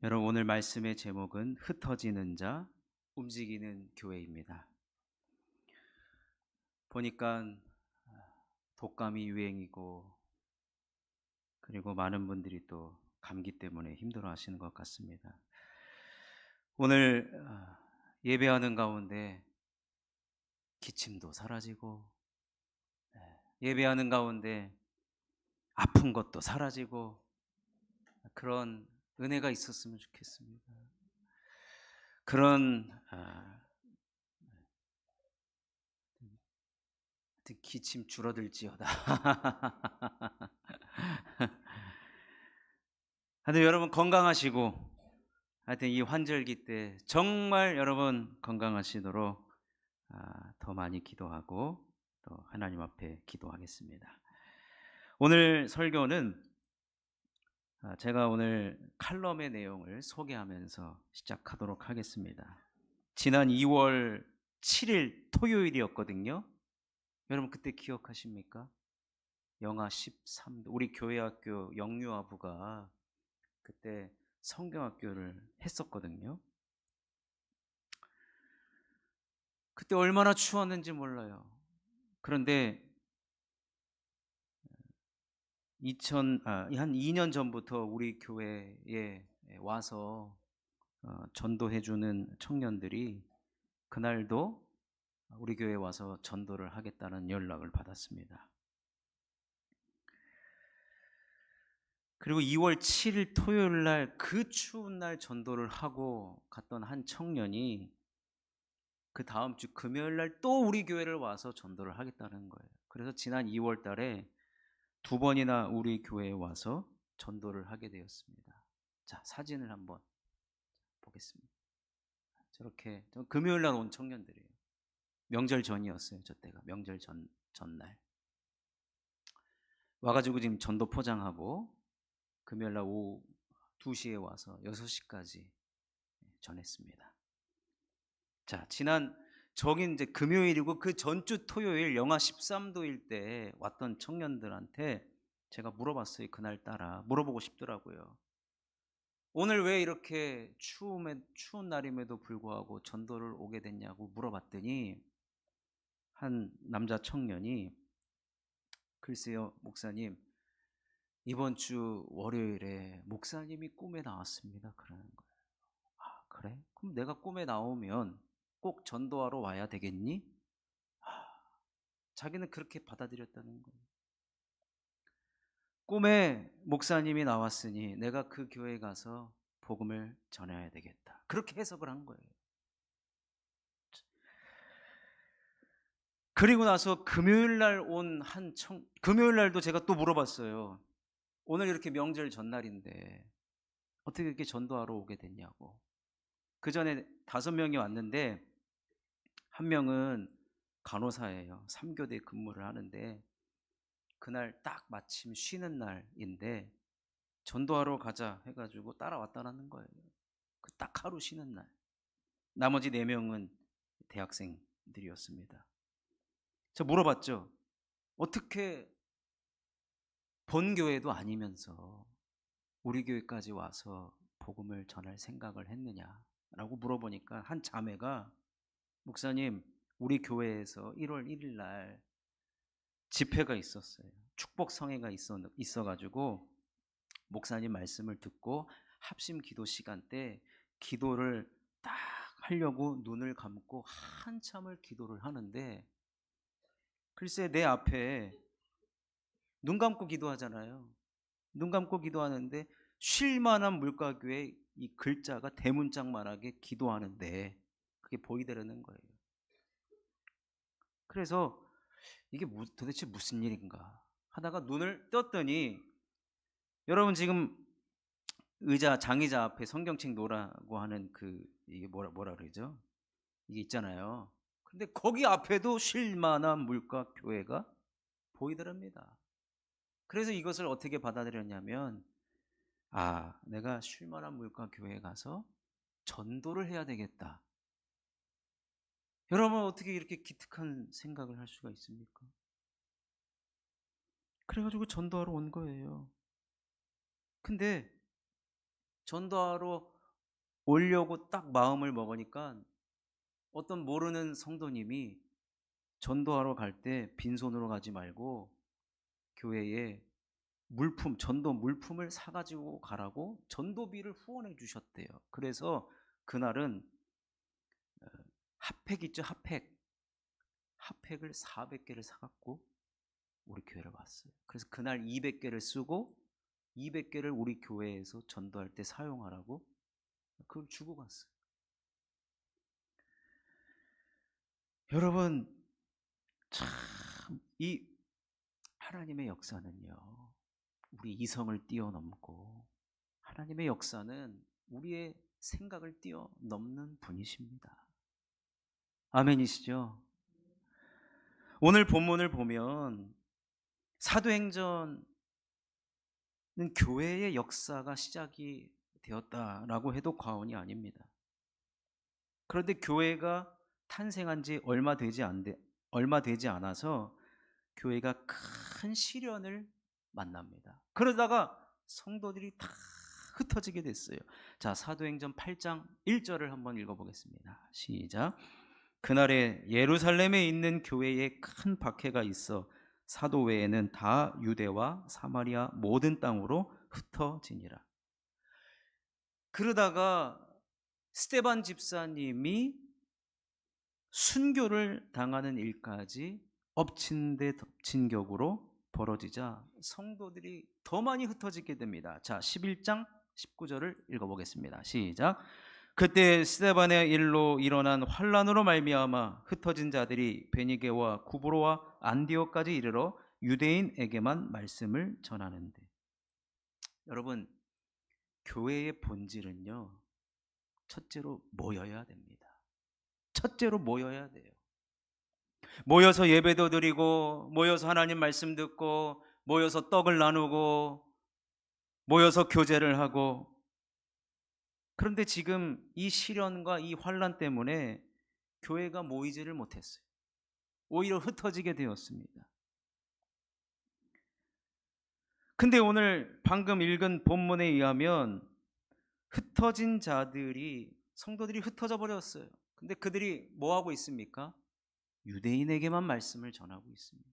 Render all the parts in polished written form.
여러분, 오늘 말씀의 제목은 흩어지는 자, 움직이는 교회입니다. 보니까 독감이 유행이고, 그리고 많은 분들이 또 감기 때문에 힘들어 하시는 것 같습니다. 오늘 예배하는 가운데 기침도 사라지고, 예배하는 가운데 아픈 것도 사라지고, 그런 은혜가 있었으면 좋겠습니다. 그런 기침 줄어들지어다. 하여튼 여러분 건강하시고, 하여튼 이 환절기 때 정말 여러분 건강하시도록 더 많이 기도하고 또 하나님 앞에 기도하겠습니다. 오늘 설교는 제가 오늘 칼럼의 내용을 소개하면서 시작하도록 하겠습니다. 지난 2월 7일 토요일이었거든요. 여러분 그때 기억하십니까? 영하 13도, 우리 교회 학교 영유아부가 그때 성경학교를 했었거든요. 그때 얼마나 추웠는지 몰라요. 그런데 한 2년 전부터 우리 교회에 와서 전도해주는 청년들이 그날도 우리 교회에 와서 전도를 하겠다는 연락을 받았습니다. 그리고 2월 7일 토요일 날 그 추운 날 전도를 하고 갔던 한 청년이 그 다음 주 금요일 날 또 우리 교회를 와서 전도를 하겠다는 거예요. 그래서 지난 2월 달에 2번이나 우리 교회에 와서 전도를 하게 되었습니다. 자, 사진을 한번 보겠습니다. 저렇게 금요일 날 온 청년들이에요. 명절 전이었어요. 저 때가 명절 전날 와가지고 지금 전도 포장하고 금요일 날 오후 2시에 와서 6시까지 전했습니다. 자, 저긴 이제 금요일이고 그 전주 토요일 영하 13도일 때 왔던 청년들한테 제가 물어봤어요. 그날따라 물어보고 싶더라고요. 오늘 왜 이렇게 추운 날임에도 불구하고 전도를 오게 됐냐고 물어봤더니 한 남자 청년이, 글쎄요 목사님, 이번 주 월요일에 목사님이 꿈에 나왔습니다, 그러는 거예요. 아, 그래? 그럼 내가 꿈에 나오면 꼭 전도하러 와야 되겠니? 자기는 그렇게 받아들였다는 거예요. 꿈에 목사님이 나왔으니 내가 그 교회에 가서 복음을 전해야 되겠다, 그렇게 해석을 한 거예요. 그리고 나서 금요일 날 금요일 날도 제가 또 물어봤어요. 오늘 이렇게 명절 전날인데 어떻게 이렇게 전도하러 오게 됐냐고. 그 전에 5명이 왔는데 한 명은 간호사예요. 3교대 근무를 하는데 그날 딱 마침 쉬는 날인데 전도하러 가자 해가지고 따라왔다는 거예요. 그 딱 하루 쉬는 날. 나머지 4명은 대학생들이었습니다. 제가 물어봤죠. 어떻게 본교회도 아니면서 우리 교회까지 와서 복음을 전할 생각을 했느냐라고 물어보니까 한 자매가, 목사님, 우리 교회에서 1월 1일 날 집회가 있었어요. 축복 성회가 있어가지고 목사님 말씀을 듣고 합심 기도 시간 때 기도를 딱 하려고 눈을 감고 한참을 기도를 하는데, 글쎄 내 앞에 눈 감고 기도하잖아요. 눈 감고 기도하는데 쉴만한 물가교에 이 글자가 대문짝만하게 기도하는데 그게 보이더라는 거예요. 그래서 이게 도대체 무슨 일인가 하다가 눈을 떴더니, 여러분 지금 장의자 앞에 성경책 놓으라고 하는 이게 뭐라 그러죠? 이게 있잖아요. 근데 거기 앞에도 쉴만한 물가 교회가 보이더랍니다. 그래서 이것을 어떻게 받아들였냐면, 내가 쉴만한 물가 교회에 가서 전도를 해야 되겠다. 여러분 어떻게 이렇게 기특한 생각을 할 수가 있습니까? 그래가지고 전도하러 온 거예요. 근데 전도하러 오려고 딱 마음을 먹으니까 어떤 모르는 성도님이 전도하러 갈 때 빈손으로 가지 말고 교회에 물품, 전도 물품을 사가지고 가라고 전도비를 후원해 주셨대요. 그래서 그날은 핫팩 있죠, 핫팩. 핫팩을 400개를 사갖고 우리 교회를 왔어요. 그래서 그날 200개를 쓰고 200개를 우리 교회에서 전도할 때 사용하라고 그걸 주고 갔어요. 여러분, 참 이 하나님의 역사는요, 우리 이성을 뛰어넘고 하나님의 역사는 우리의 생각을 뛰어넘는 분이십니다. 아멘이시죠? 오늘 본문을 보면 사도행전은 교회의 역사가 시작이 되었다라고 해도 과언이 아닙니다. 그런데 교회가 탄생한 지 얼마 되지 않아서 교회가 큰 시련을 만납니다. 그러다가 성도들이 다 흩어지게 됐어요. 자, 사도행전 8장 1절을 한번 읽어보겠습니다. 시작. 그날에 예루살렘에 있는 교회에 큰 박해가 있어 사도 외에는 다 유대와 사마리아 모든 땅으로 흩어지니라. 그러다가 스데반 집사님이 순교를 당하는 일까지 엎친 데 덮친 격으로 벌어지자 성도들이 더 많이 흩어지게 됩니다. 자, 11장 19절을 읽어보겠습니다. 시작. 그때 스데반의 일로 일어난 환란으로 말미암아 흩어진 자들이 베니게와 구브로와 안디오까지 이르러 유대인에게만 말씀을 전하는데, 여러분, 교회의 본질은요, 첫째로 모여야 됩니다. 첫째로 모여야 돼요. 모여서 예배도 드리고, 모여서 하나님 말씀 듣고, 모여서 떡을 나누고, 모여서 교제를 하고. 그런데 지금 이 시련과 이 환란 때문에 교회가 모이지를 못했어요. 오히려 흩어지게 되었습니다. 근데 오늘 방금 읽은 본문에 의하면 흩어진 자들이, 성도들이 흩어져 버렸어요. 근데 그들이 뭐 하고 있습니까? 유대인에게만 말씀을 전하고 있습니다.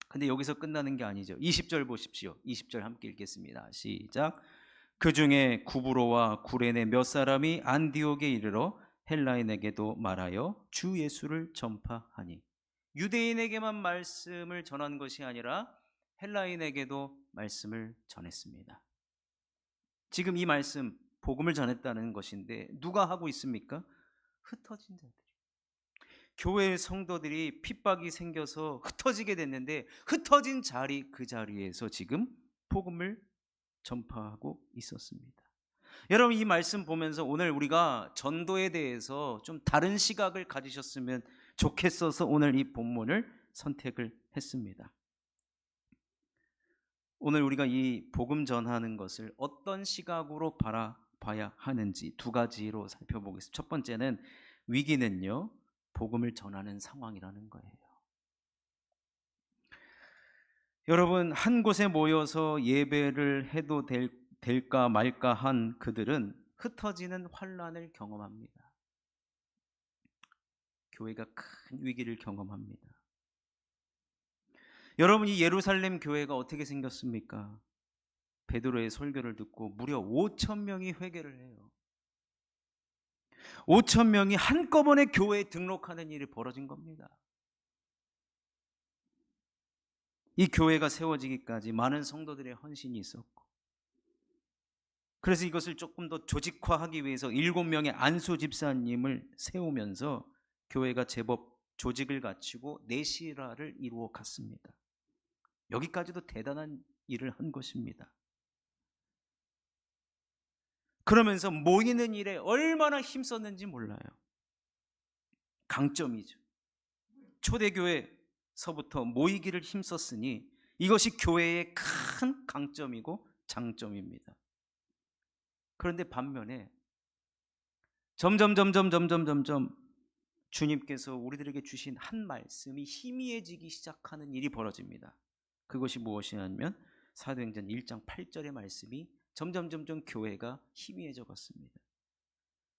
근데 여기서 끝나는 게 아니죠. 20절 보십시오. 20절 함께 읽겠습니다. 시작. 그 중에 구브로와 구레네 몇 사람이 안디옥에 이르러 헬라인에게도 말하여 주 예수를 전파하니, 유대인에게만 말씀을 전한 것이 아니라 헬라인에게도 말씀을 전했습니다. 지금 이 말씀, 복음을 전했다는 것인데 누가 하고 있습니까? 흩어진 자들이. 교회의 성도들이 핍박이 생겨서 흩어지게 됐는데 흩어진 그 자리에서 지금 복음을 전파하고 있었습니다. 여러분, 이 말씀 보면서 오늘 우리가 전도에 대해서 좀 다른 시각을 가지셨으면 좋겠어서 오늘 이 본문을 선택을 했습니다. 오늘 우리가 이 복음 전하는 것을 어떤 시각으로 바라봐야 하는지 두 가지로 살펴보겠습니다. 첫 번째는 위기는요, 복음을 전하는 상황이라는 거예요. 여러분, 한 곳에 모여서 예배를 해도 될까 말까 한 그들은 흩어지는 환란을 경험합니다. 교회가 큰 위기를 경험합니다. 여러분, 이 예루살렘 교회가 어떻게 생겼습니까? 베드로의 설교를 듣고 무려 5,000명이 회개를 해요. 5,000명이 한꺼번에 교회에 등록하는 일이 벌어진 겁니다. 이 교회가 세워지기까지 많은 성도들의 헌신이 있었고, 그래서 이것을 조금 더 조직화하기 위해서 7명의 안수 집사님을 세우면서 교회가 제법 조직을 갖추고 내실화를 이루어 갔습니다. 여기까지도 대단한 일을 한 것입니다. 그러면서 모이는 일에 얼마나 힘썼는지 몰라요. 강점이죠. 초대교회서부터 모이기를 힘썼으니 이것이 교회의 큰 강점이고 장점입니다. 그런데 반면에 점점 주님께서 우리들에게 주신 한 말씀이 희미해지기 시작하는 일이 벌어집니다. 그것이 무엇이냐면 사도행전 1장 8절의 말씀이 점점 교회가 희미해져 갔습니다.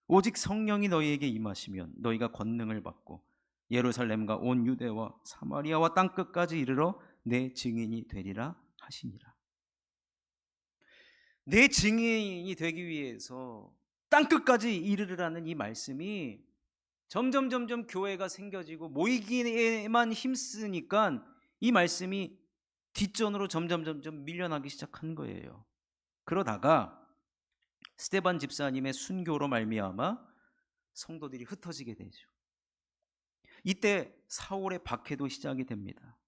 오직 성령이 너희에게 임하시면 너희가 권능을 받고 예루살렘과 온 유대와 사마리아와 땅끝까지 이르러 내 증인이 되리라 하시니라. 내 증인이 되기 위해서 땅끝까지 이르르라는 이 말씀이 점점 교회가 생겨지고 모이기에만 힘쓰니까 이 말씀이 뒷전으로 점점 밀려나기 시작한 거예요. 그러다가 스데반 집사님의 순교로 말미암아 성도들이 흩어지게 되죠. 이때 사울의 박해도 시작이 됩니다.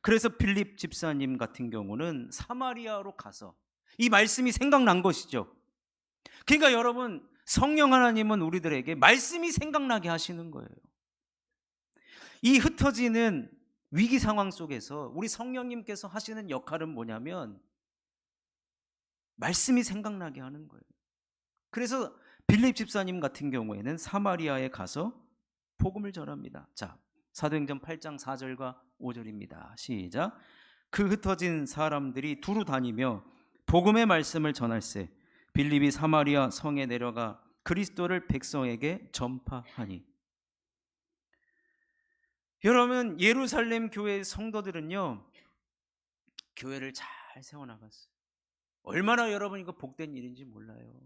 그래서 빌립 집사님 같은 경우는 사마리아로 가서 이 말씀이 생각난 것이죠. 그러니까 여러분, 성령 하나님은 우리들에게 말씀이 생각나게 하시는 거예요. 이 흩어지는 위기 상황 속에서 우리 성령님께서 하시는 역할은 뭐냐면 말씀이 생각나게 하는 거예요. 그래서 빌립 집사님 같은 경우에는 사마리아에 가서 복음을 전합니다. 자, 사도행전 8장 4절과 5절입니다. 시작. 그 흩어진 사람들이 두루 다니며 복음의 말씀을 전할세 빌립이 사마리아 성에 내려가 그리스도를 백성에게 전파하니. 여러분, 예루살렘 교회 성도들은요, 교회를 잘 세워나갔어요. 얼마나 여러분 이거 복된 일인지 몰라요.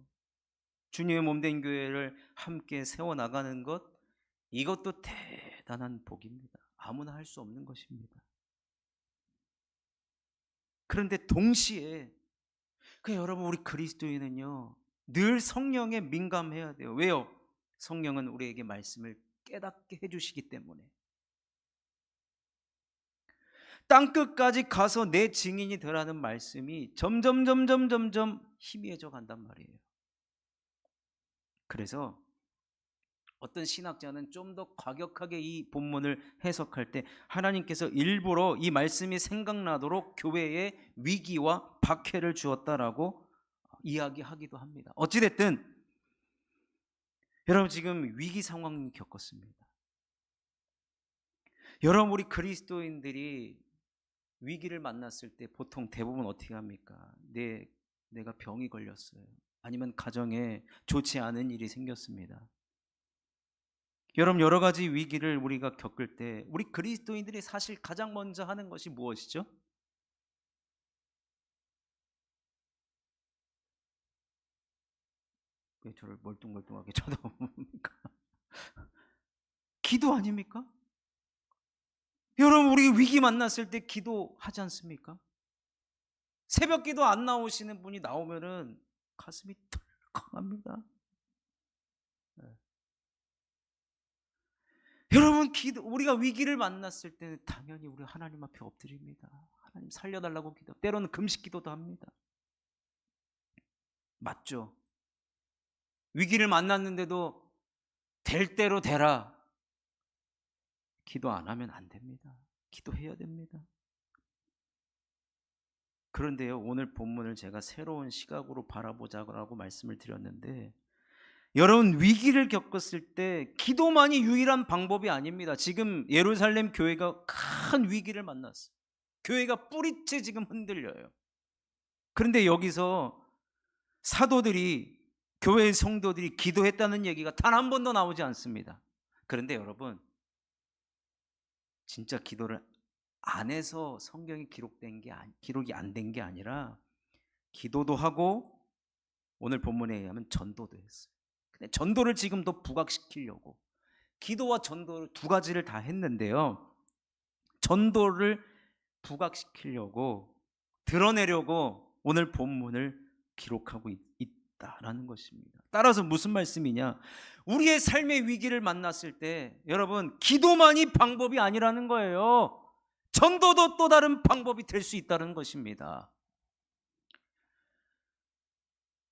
주님의 몸된 교회를 함께 세워나가는 것, 이것도 대단한 복입니다. 아무나 할 수 없는 것입니다. 그런데 동시에 여러분, 우리 그리스도인은요 늘 성령에 민감해야 돼요. 왜요? 성령은 우리에게 말씀을 깨닫게 해주시기 때문에. 땅끝까지 가서 내 증인이 되라는 말씀이 점점 희미해져 간단 말이에요. 그래서 어떤 신학자는 좀 더 과격하게 이 본문을 해석할 때 하나님께서 일부러 이 말씀이 생각나도록 교회에 위기와 박해를 주었다라고 이야기하기도 합니다. 어찌됐든 여러분, 지금 위기 상황을 겪었습니다. 여러분, 우리 그리스도인들이 위기를 만났을 때 보통 대부분 어떻게 합니까? 내가 병이 걸렸어요. 아니면 가정에 좋지 않은 일이 생겼습니다. 여러분, 여러 가지 위기를 우리가 겪을 때 우리 그리스도인들이 사실 가장 먼저 하는 것이 무엇이죠? 왜 저를 멀뚱멀뚱하게 쳐다봅니까? 기도 아닙니까? 여러분, 우리 위기 만났을 때 기도하지 않습니까? 새벽 기도 안 나오시는 분이 나오면은 가슴이 덜컹합니다. 네. 여러분, 우리가 위기를 만났을 때는 당연히 우리 하나님 앞에 엎드립니다. 하나님 살려달라고 기도, 때로는 금식 기도도 합니다. 맞죠? 위기를 만났는데도 될 대로 되라. 기도 안 하면 안 됩니다. 기도해야 됩니다. 그런데요, 오늘 본문을 제가 새로운 시각으로 바라보자고 말씀을 드렸는데, 여러분, 위기를 겪었을 때 기도만이 유일한 방법이 아닙니다. 지금 예루살렘 교회가 큰 위기를 만났어요. 교회가 뿌리째 지금 흔들려요. 그런데 여기서 사도들이, 교회의 성도들이 기도했다는 얘기가 단 한 번도 나오지 않습니다. 그런데 여러분, 진짜 기도를 안 해서 성경이 기록이 안 된 게 아니라 기도도 하고 오늘 본문에 의하면 전도도 했어요. 근데 전도를 지금 더 부각시키려고 기도와 전도 두 가지를 다 했는데요, 전도를 부각시키려고 드러내려고 오늘 본문을 기록하고 있다라는 것입니다. 따라서 무슨 말씀이냐, 우리의 삶의 위기를 만났을 때 여러분, 기도만이 방법이 아니라는 거예요. 전도도 또 다른 방법이 될 수 있다는 것입니다.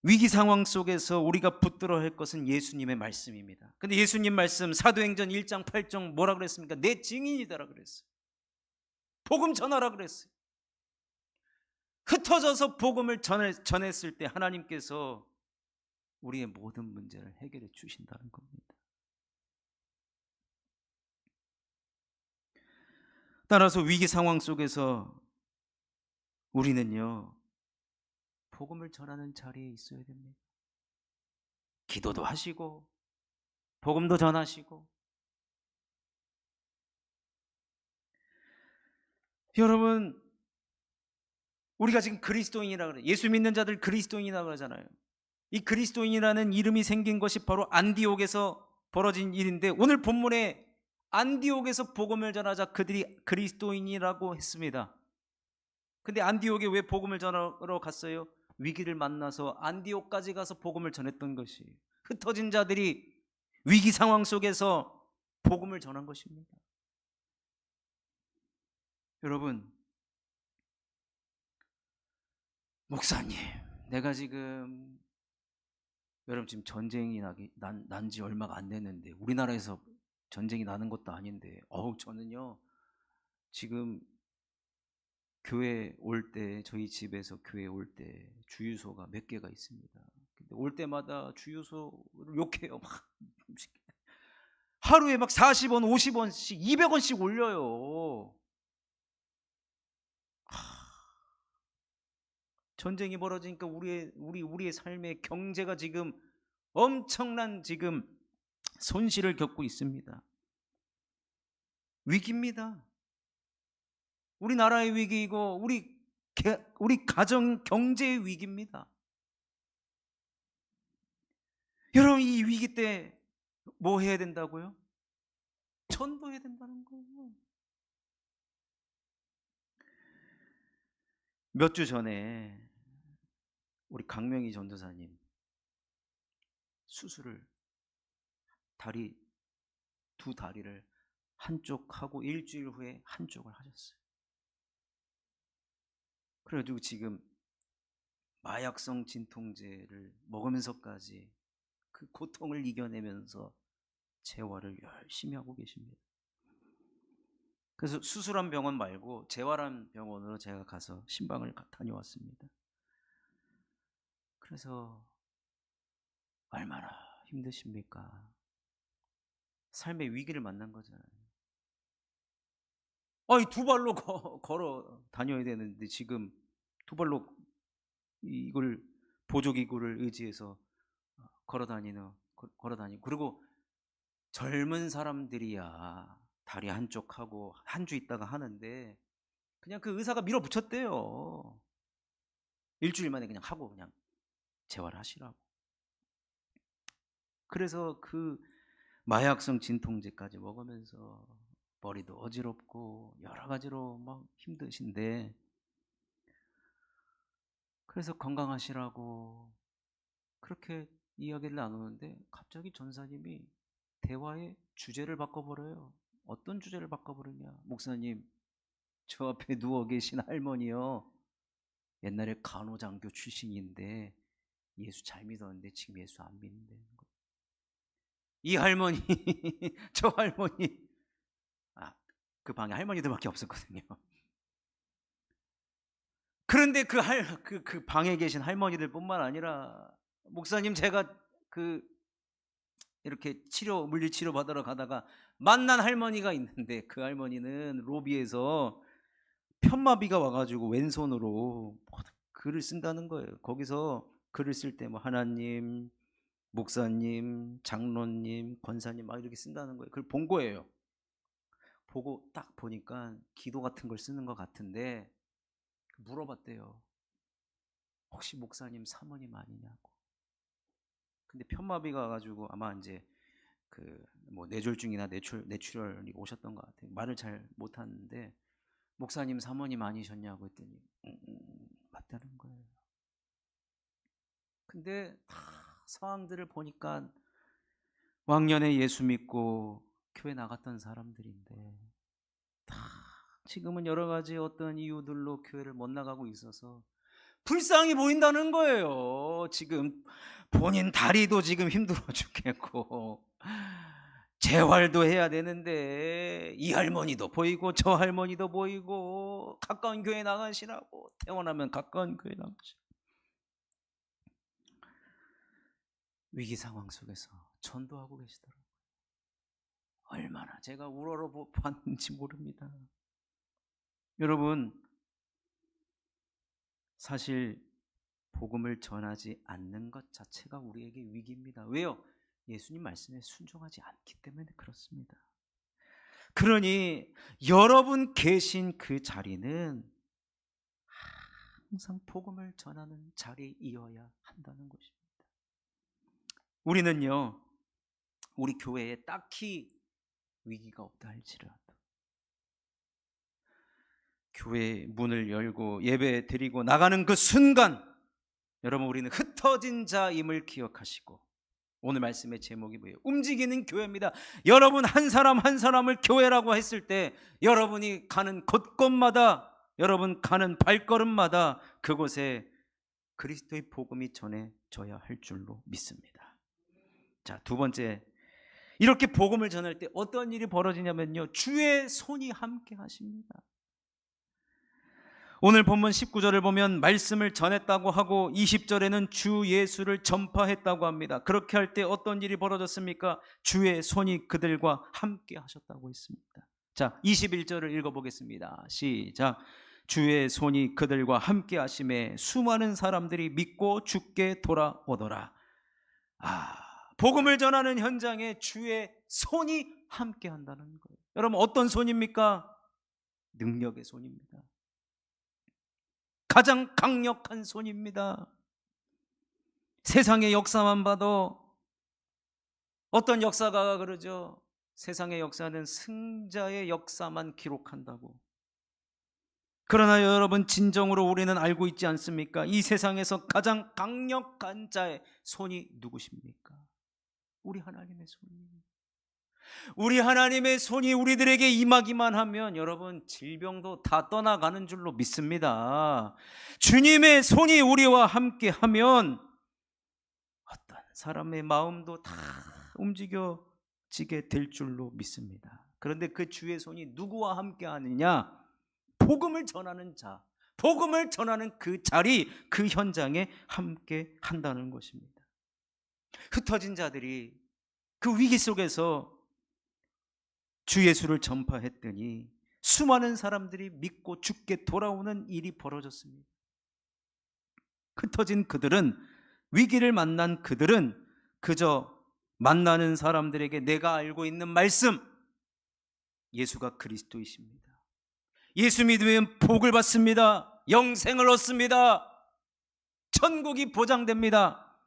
위기 상황 속에서 우리가 붙들어야 할 것은 예수님의 말씀입니다. 근데 예수님 말씀 사도행전 1장 8절 뭐라 그랬습니까? 내 증인이 되라 그랬어요. 복음 전하라 그랬어요. 흩어져서 복음을 전했을 때 하나님께서 우리의 모든 문제를 해결해 주신다는 겁니다. 따라서 위기 상황 속에서 우리는요, 복음을 전하는 자리에 있어야 됩니다. 기도도 하시고 복음도 전하시고. 여러분, 우리가 지금 그리스도인이라 그래요. 예수 믿는 자들 그리스도인이라고 그러잖아요. 이 그리스도인이라는 이름이 생긴 것이 바로 안디옥에서 벌어진 일인데, 오늘 본문에 안디옥에서 복음을 전하자 그들이 그리스도인이라고 했습니다. 근데 안디옥에 왜 복음을 전하러 갔어요? 위기를 만나서 안디옥까지 가서 복음을 전했던 것이, 흩어진 자들이 위기 상황 속에서 복음을 전한 것입니다. 여러분, 목사님, 내가 지금, 여러분 지금 전쟁이 난 지 얼마가 안 됐는데, 우리나라에서 전쟁이 나는 것도 아닌데, 저는요 지금 교회 올 때, 저희 집에서 교회 올 때 주유소가 몇 개가 있습니다. 근데 올 때마다 주유소를 욕해요. 막 하루에 막 40원, 50원씩, 200원씩 올려요. 전쟁이 벌어지니까 우리의 삶의 경제가 지금 엄청난 지금 손실을 겪고 있습니다. 위기입니다. 우리나라의 위기이고 우리 가정 경제의 위기입니다. 여러분, 이 위기 때 뭐 해야 된다고요? 전도해야 된다는 거예요. 몇 주 전에 우리 강명희 전도사님 수술을, 두 다리를 한쪽 하고 일주일 후에 한쪽을 하셨어요. 그래가지고 지금 마약성 진통제를 먹으면서까지 그 고통을 이겨내면서 재활을 열심히 하고 계십니다. 그래서 수술한 병원 말고 재활한 병원으로 제가 가서 신방을 다녀왔습니다. 그래서 얼마나 힘드십니까? 삶의 위기를 만난 거잖아요. 두 발로 걸어 다녀야 되는데 지금 두 발로 이걸 보조기구를 의지해서 걸어 다니고, 그리고 젊은 사람들이야 다리 한쪽 하고 한 주 있다가 하는데, 그냥 그 의사가 밀어붙였대요. 일주일 만에 그냥 하고 그냥 재활하시라고. 그래서 그 마약성 진통제까지 먹으면서 머리도 어지럽고 여러 가지로 막 힘드신데, 그래서 건강하시라고 그렇게 이야기를 나누는데 갑자기 전사님이 대화의 주제를 바꿔버려요. 어떤 주제를 바꿔버리냐? 목사님, 저 앞에 누워 계신 할머니요, 옛날에 간호장교 출신인데 예수 잘 믿었는데 지금 예수 안 믿는다는 거. 이 할머니 저 할머니, 그 방에 할머니들밖에 없었거든요. 그런데 그 방에 계신 할머니들뿐만 아니라, 목사님, 제가 이렇게 물리치료 받으러 가다가 만난 할머니가 있는데, 그 할머니는 로비에서 편마비가 와가지고 왼손으로 글을 쓴다는 거예요. 거기서 글을 쓸 때 뭐 하나님, 목사님, 장로님, 권사님 막 이렇게 쓴다는 거예요. 그걸 본 거예요. 보고 딱 보니까 기도 같은 걸 쓰는 것 같은데, 물어봤대요. 혹시 목사님 사모님 아니냐고. 근데 편마비가 와가지고 아마 이제 뭐 뇌졸중이나 뇌출혈이 오셨던 것 같아요. 말을 잘 못하는데, 목사님 사모님 아니셨냐고 했더니 맞다는 거예요. 근데 다 상황들을 보니까 왕년에 예수 믿고 교회 나갔던 사람들인데, 다 지금은 여러 가지 어떤 이유들로 교회를 못 나가고 있어서 불쌍히 보인다는 거예요. 지금 본인 다리도 지금 힘들어 죽겠고 재활도 해야 되는데, 이 할머니도 보이고 저 할머니도 보이고 가까운 교회 나가시라고, 태어나면 가까운 교회 나가시라고. 위기 상황 속에서 전도하고 계시더라고요. 얼마나 제가 우러러 봤는지 모릅니다. 여러분, 사실 복음을 전하지 않는 것 자체가 우리에게 위기입니다. 왜요? 예수님 말씀에 순종하지 않기 때문에 그렇습니다. 그러니 여러분 계신 그 자리는 항상 복음을 전하는 자리이어야 한다는 것입니다. 우리는요, 우리 교회에 딱히 위기가 없다 할지라도 교회 문을 열고 예배 드리고 나가는 그 순간 여러분, 우리는 흩어진 자임을 기억하시고, 오늘 말씀의 제목이 뭐예요? 움직이는 교회입니다. 여러분 한 사람 한 사람을 교회라고 했을 때 여러분이 가는 곳곳마다, 여러분 가는 발걸음마다 그곳에 그리스도의 복음이 전해져야 할 줄로 믿습니다. 자, 두 번째, 이렇게 복음을 전할 때 어떤 일이 벌어지냐면요, 주의 손이 함께 하십니다. 오늘 본문 19절을 보면 말씀을 전했다고 하고 20절에는 주 예수를 전파했다고 합니다. 그렇게 할 때 어떤 일이 벌어졌습니까? 주의 손이 그들과 함께 하셨다고 했습니다. 자, 21절을 읽어보겠습니다. 시작. 주의 손이 그들과 함께 하심에 수많은 사람들이 믿고 주께 돌아오더라. 복음을 전하는 현장에 주의 손이 함께 한다는 거예요. 여러분, 어떤 손입니까? 능력의 손입니다. 가장 강력한 손입니다. 세상의 역사만 봐도 어떤 역사가가 그러죠. 세상의 역사는 승자의 역사만 기록한다고. 그러나 여러분, 진정으로 우리는 알고 있지 않습니까? 이 세상에서 가장 강력한 자의 손이 누구십니까? 우리 하나님의 손입니다. 우리 하나님의 손이 우리들에게 임하기만 하면 여러분, 질병도 다 떠나가는 줄로 믿습니다. 주님의 손이 우리와 함께 하면 어떤 사람의 마음도 다 움직여지게 될 줄로 믿습니다. 그런데 그 주의 손이 누구와 함께 하느냐? 복음을 전하는 자, 복음을 전하는 그 자리, 그 현장에 함께 한다는 것입니다. 흩어진 자들이 그 위기 속에서 주 예수를 전파했더니 수많은 사람들이 믿고 주께 돌아오는 일이 벌어졌습니다. 흩어진 그들은, 위기를 만난 그들은 그저 만나는 사람들에게 내가 알고 있는 말씀, 예수가 그리스도이십니다, 예수 믿으면 복을 받습니다, 영생을 얻습니다, 천국이 보장됩니다,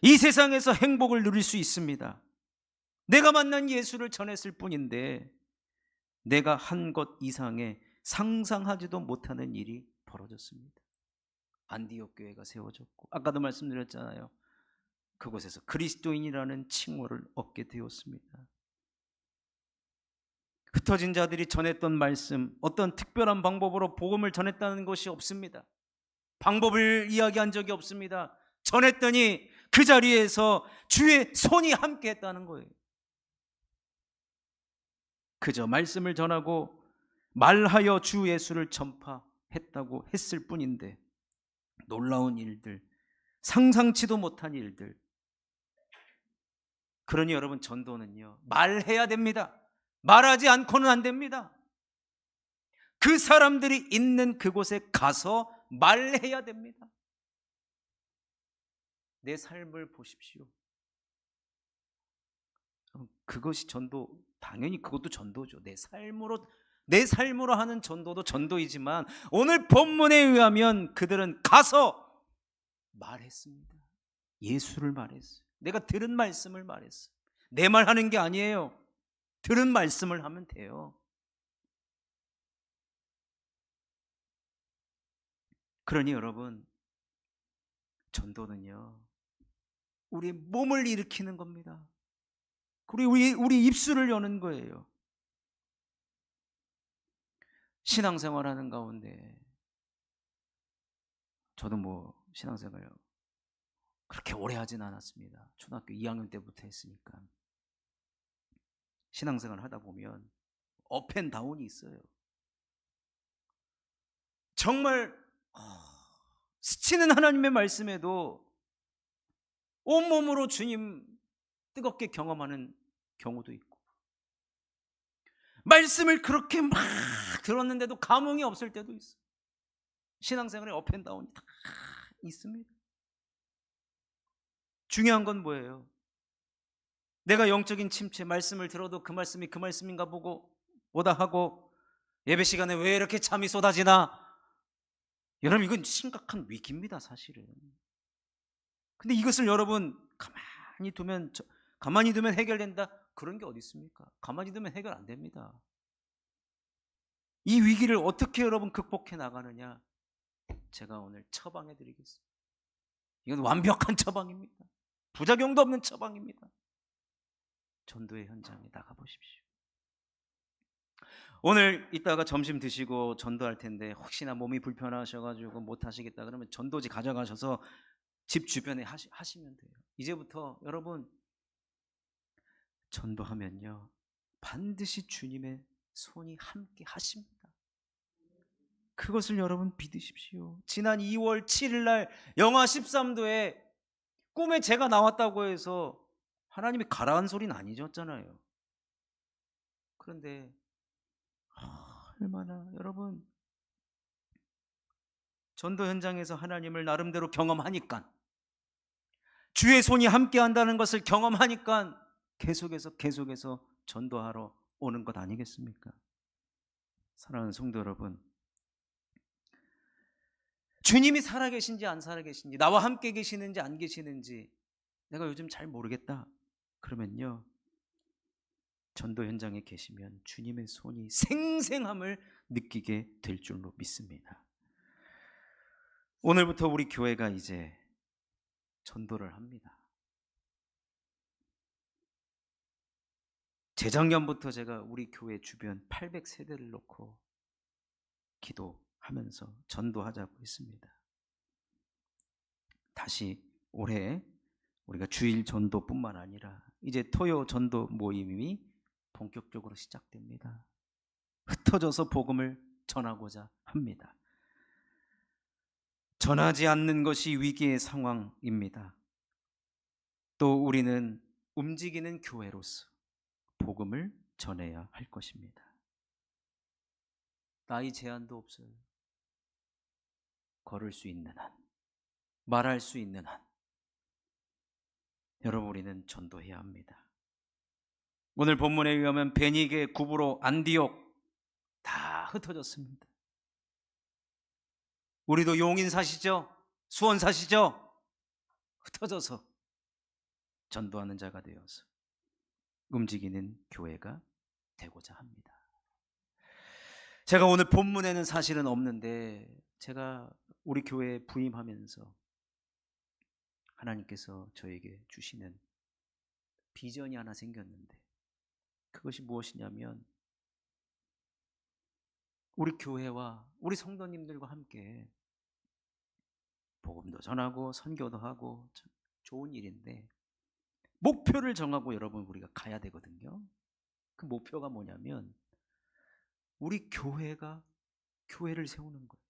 이 세상에서 행복을 누릴 수 있습니다, 내가 만난 예수를 전했을 뿐인데 내가 한 것 이상의 상상하지도 못하는 일이 벌어졌습니다. 안디옥 교회가 세워졌고, 아까도 말씀드렸잖아요, 그곳에서 그리스도인이라는 칭호를 얻게 되었습니다. 흩어진 자들이 전했던 말씀, 어떤 특별한 방법으로 복음을 전했다는 것이 없습니다. 방법을 이야기한 적이 없습니다. 전했더니 그 자리에서 주의 손이 함께 했다는 거예요. 그저 말씀을 전하고 말하여 주 예수를 전파했다고 했을 뿐인데 놀라운 일들, 상상치도 못한 일들. 그러니 여러분, 전도는요, 말해야 됩니다. 말하지 않고는 안 됩니다. 그 사람들이 있는 그곳에 가서 말해야 됩니다. 내 삶을 보십시오. 그것이 전도, 당연히 그것도 전도죠. 내 삶으로 하는 전도도 전도이지만 오늘 본문에 의하면 그들은 가서 말했습니다. 예수를 말했어요. 내가 들은 말씀을 말했어요. 내 말 하는 게 아니에요. 들은 말씀을 하면 돼요. 그러니 여러분, 전도는요, 우리 몸을 일으키는 겁니다. 그리고 우리 입술을 여는 거예요. 신앙생활하는 가운데 저도 신앙생활 그렇게 오래 하진 않았습니다. 초등학교 2학년 때부터 했으니까. 신앙생활 하다 보면 업앤다운이 있어요. 정말 스치는 하나님의 말씀에도 온몸으로 주님 뜨겁게 경험하는 경우도 있고, 말씀을 그렇게 막 들었는데도 감흥이 없을 때도 있어요. 신앙생활의 업앤다운이 다 있습니다. 중요한 건 뭐예요? 내가 영적인 침체, 말씀을 들어도 그 말씀이 그 말씀인가 보고 보다 하고, 예배 시간에 왜 이렇게 잠이 쏟아지나? 여러분, 이건 심각한 위기입니다, 사실은. 근데 이것을 여러분 가만히 두면 해결된다? 그런 게 어디 있습니까? 가만히 두면 해결 안 됩니다. 이 위기를 어떻게 여러분 극복해 나가느냐? 제가 오늘 처방해 드리겠습니다. 이건 완벽한 처방입니다. 부작용도 없는 처방입니다. 전도의 현장에 나가보십시오. 오늘 이따가 점심 드시고 전도할 텐데 혹시나 몸이 불편하셔가지고 못 하시겠다 그러면 전도지 가져가셔서 집 주변에 하시면 돼요. 이제부터 여러분 전도하면요 반드시 주님의 손이 함께 하십니다. 그것을 여러분 믿으십시오. 지난 2월 7일 날 영하 13도에 꿈에 제가 나왔다고 해서 하나님이 가라한 소리는 아니셨잖아요. 그런데 얼마나 여러분 전도 현장에서 하나님을 나름대로 경험하니까, 주의 손이 함께 한다는 것을 경험하니까 계속해서 전도하러 오는 것 아니겠습니까? 사랑하는 성도 여러분, 주님이 살아계신지 안 살아계신지, 나와 함께 계시는지 안 계시는지 내가 요즘 잘 모르겠다 그러면요 전도 현장에 계시면 주님의 손이 생생함을 느끼게 될 줄로 믿습니다. 오늘부터 우리 교회가 이제 전도를 합니다. 재작년부터 제가 우리 교회 주변 800세대를 놓고 기도하면서 전도하자고 했습니다. 다시 올해 우리가 주일 전도뿐만 아니라 이제 토요 전도 모임이 본격적으로 시작됩니다. 흩어져서 복음을 전하고자 합니다. 전하지 않는 것이 위기의 상황입니다. 또 우리는 움직이는 교회로서 복음을 전해야 할 것입니다. 나이 제한도 없어요. 걸을 수 있는 한, 말할 수 있는 한, 여러분 우리는 전도해야 합니다. 오늘 본문에 의하면 베니게, 구브로, 안디옥 다 흩어졌습니다. 우리도 용인 사시죠? 수원 사시죠? 흩어져서 전도하는 자가 되어서 움직이는 교회가 되고자 합니다. 제가 오늘 본문에는 사실은 없는데 제가 우리 교회에 부임하면서 하나님께서 저에게 주시는 비전이 하나 생겼는데, 그것이 무엇이냐면 우리 교회와 우리 성도님들과 함께 복음도 전하고 선교도 하고 참 좋은 일인데, 목표를 정하고 여러분 우리가 가야 되거든요. 그 목표가 뭐냐면 우리 교회가 교회를 세우는 거예요.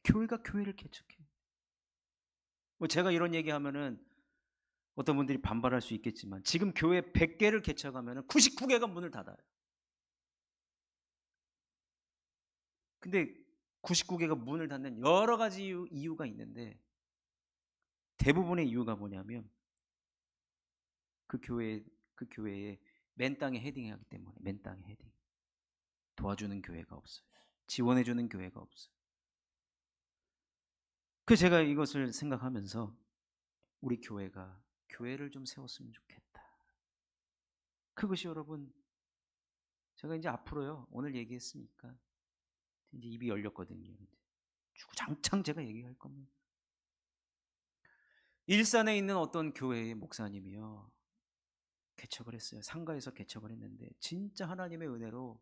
교회가 교회를 개척해. 뭐 제가 이런 얘기하면은 어떤 분들이 반발할 수 있겠지만 지금 교회 100개를 개척하면은 99개가 문을 닫아요. 근데 99개가 문을 닫는 여러 가지 이유가 있는데, 대부분의 이유가 뭐냐면 그 교회에 맨 땅에 헤딩하기 때문에. 맨 땅에 헤딩. 도와주는 교회가 없어요. 지원해주는 교회가 없어요. 그 제가 이것을 생각하면서 우리 교회가 교회를 좀 세웠으면 좋겠다. 그것이 여러분 제가 이제 앞으로요 오늘 얘기했으니까 이제 입이 열렸거든요. 주구장창 제가 얘기할 겁니다. 일산에 있는 어떤 교회의 목사님이요 개척을 했어요. 상가에서 개척을 했는데 진짜 하나님의 은혜로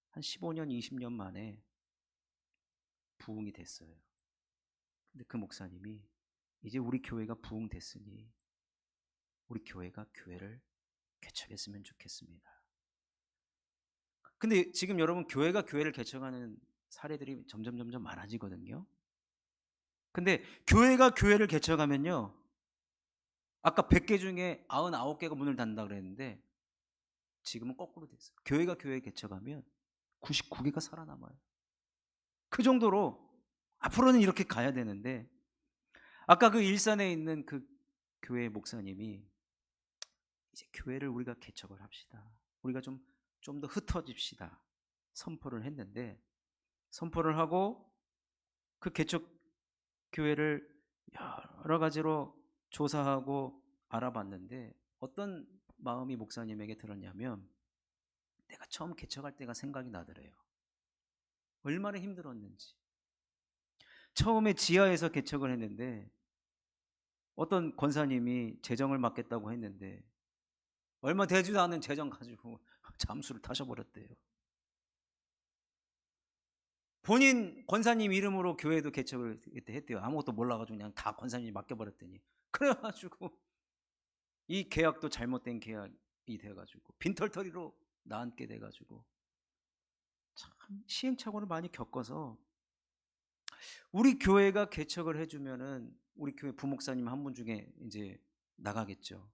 한 15년 20년 만에 부흥이 됐어요. 근데 그 목사님이 이제 우리 교회가 부흥됐으니 우리 교회가 교회를 개척했으면 좋겠습니다. 근데 지금 여러분 교회가 교회를 개척하는 사례들이 점점 많아지거든요. 근데 교회가 교회를 개척하면요 아까 100개 중에 99개가 문을 닫는다 그랬는데 지금은 거꾸로 됐어요. 교회가 교회 개척하면 99개가 살아남아요. 그 정도로 앞으로는 이렇게 가야 되는데, 아까 그 일산에 있는 그 교회 목사님이 이제 교회를 우리가 개척을 합시다. 우리가 좀 더 흩어집시다. 선포를 했는데, 선포를 하고 그 개척 교회를 여러 가지로 조사하고 알아봤는데, 어떤 마음이 목사님에게 들었냐면, 내가 처음 개척할 때가 생각이 나더래요. 얼마나 힘들었는지. 처음에 지하에서 개척을 했는데 어떤 권사님이 재정을 맡겠다고 했는데 얼마 되지도 않은 재정 가지고 잠수를 타셔버렸대요. 본인 권사님 이름으로 교회도 개척을 했대요. 아무것도 몰라가지고 그냥 다 권사님이 맡겨버렸더니, 그래가지고 이 계약도 잘못된 계약이 돼가지고 빈털터리로 나앉게 돼가지고 참 시행착오를 많이 겪어서, 우리 교회가 개척을 해주면은 우리 교회 부목사님 한 분 중에 이제 나가겠죠.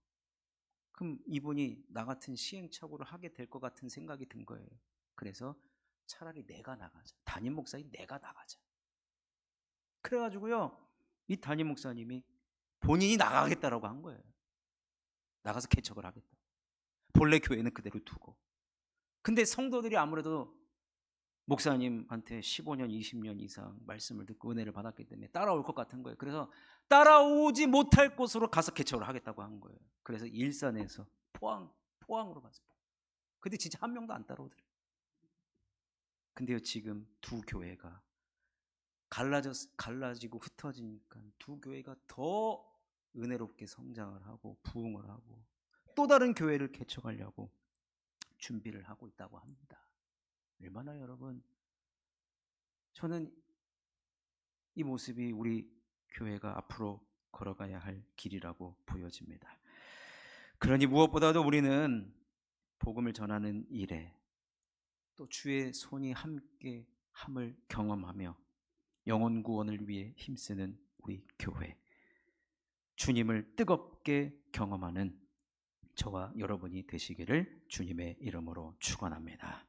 그럼 이분이 나 같은 시행착오를 하게 될 것 같은 생각이 든 거예요. 그래서 차라리 내가 나가자. 담임 목사님 내가 나가자. 그래가지고요, 이 담임 목사님이 본인이 나가겠다라고 한 거예요. 나가서 개척을 하겠다. 본래 교회는 그대로 두고. 근데 성도들이 아무래도 목사님한테 15년, 20년 이상 말씀을 듣고 은혜를 받았기 때문에 따라올 것 같은 거예요. 그래서 따라오지 못할 곳으로 가서 개척을 하겠다고 한 거예요. 그래서 일산에서 포항으로 갔어요. 근데 진짜 한 명도 안 따라오더래요. 근데요, 지금 두 교회가 갈라지고 흩어지니까 두 교회가 더 은혜롭게 성장을 하고 부흥을 하고 또 다른 교회를 개척하려고 준비를 하고 있다고 합니다. 얼마나 여러분, 저는 이 모습이 우리 교회가 앞으로 걸어가야 할 길이라고 보여집니다. 그러니 무엇보다도 우리는 복음을 전하는 일에 또 주의 손이 함께 함을 경험하며 영혼 구원을 위해 힘쓰는 우리 교회, 주님을 뜨겁게 경험하는 저와 여러분이 되시기를 주님의 이름으로 축원합니다.